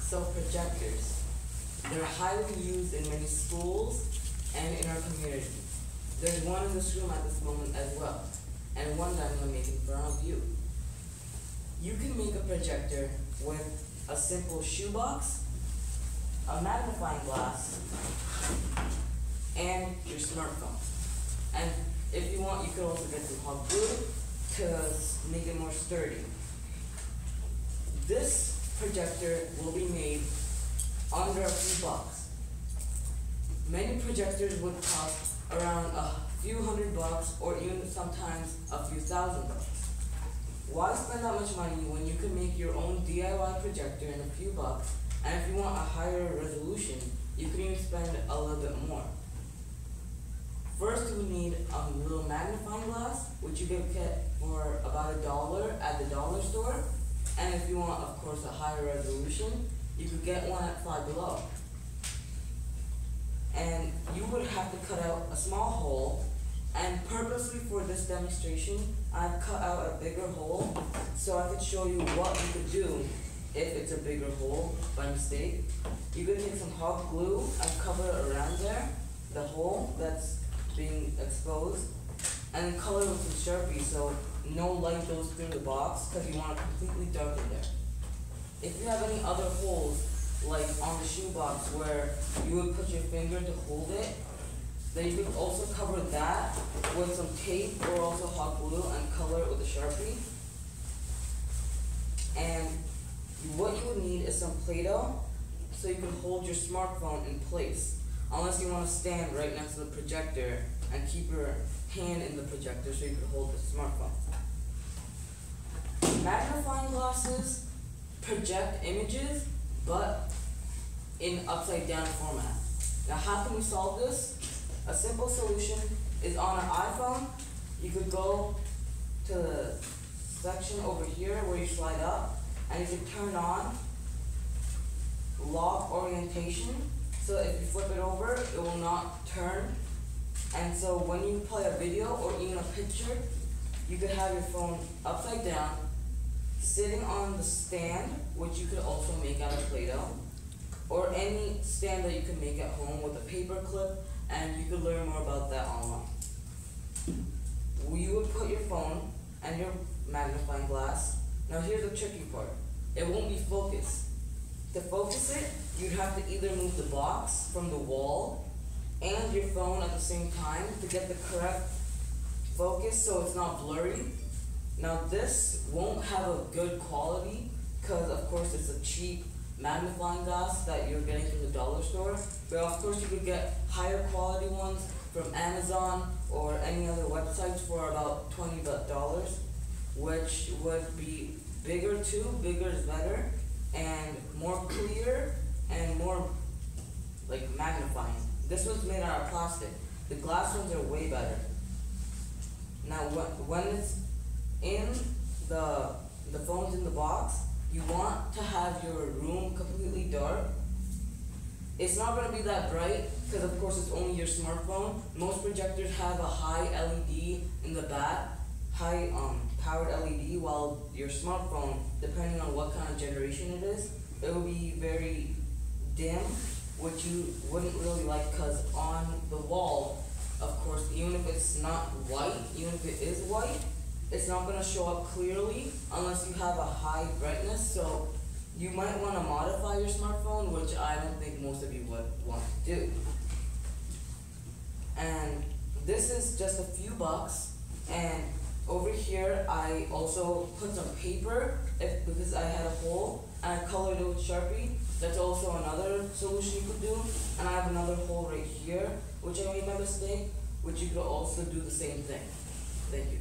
So projectors, they're highly used in many schools and in our community. There's one in this room at this moment as well, and one that I'm going to make in front of you. You can make a projector with a simple shoebox, a magnifying glass, and your smartphone. And if you want, you could also get some hot glue to make it more sturdy. This projector will be made under a few bucks. Many projectors would cost around a few $100 or even sometimes a few $1,000. Why spend that much money when you can make your own DIY projector in a few bucks, and if you want a higher resolution, you can even spend a little bit more. First, you need a little magnifying glass, which you can get for about $1 at the dollar store. And if you want, of course, a higher resolution, you could get one at Five Below. And you would have to cut out a small hole, and purposely for this demonstration, I've cut out a bigger hole so I could show you what you could do if it's a bigger hole by mistake. You could take some hot glue and cover it around there, the hole that's being exposed, and then color it with some Sharpie so no light goes through the box because you want it completely dark in there. If you have any other holes, like on the shoebox where you would put your finger to hold it, then you could also cover that with some tape or also hot glue and color it with a Sharpie. And what you would need is some Play-Doh so you can hold your smartphone in place, unless you want to stand right next to the projector and keep your hand in the projector so you can hold the smartphone. Magnifying glasses project images, but in upside down format. Now, how can we solve this? A simple solution is on an iPhone. You could go to the section over here where you slide up, and you can turn on lock orientation. So if you flip it over, it will not turn. And so when you play a video or even a picture, you could have your phone upside down, sitting on the stand, which you could also make out of Play-Doh, or any stand that you can make at home with a paper clip, and you could learn more about that online. You would put your phone and your magnifying glass. Now here's the tricky part. It won't be focused. To focus it, you'd have to either move the box from the wall and your phone at the same time to get the correct focus so it's not blurry. Now this won't have a good quality because of course it's a cheap magnifying glass that you're getting from the dollar store, but of course you could get higher quality ones from Amazon or any other websites for about $20, which would be bigger too. Bigger is better, and more clear and more like magnifying. This one's made out of plastic. The glass ones are way better. Now when it's in the phone's in the box, you want to have your room completely dark. It's not going to be that bright because of course it's only your smartphone. Most projectors have a high LED in the back, high powered LED, while your smartphone, depending on what kind of generation it is, it will be very dim, which you wouldn't really like because on the wall, of course, even if it's not white, even if it is white, it's not going to show up clearly unless you have a high brightness. So you might want to modify your smartphone, which I don't think most of you would want to do. And this is just a few bucks. And over here, I also put some paper because I had a hole, and I colored it with Sharpie. That's also another solution you could do. And I have another hole right here, which I made my mistake, which you could also do the same thing. Thank you.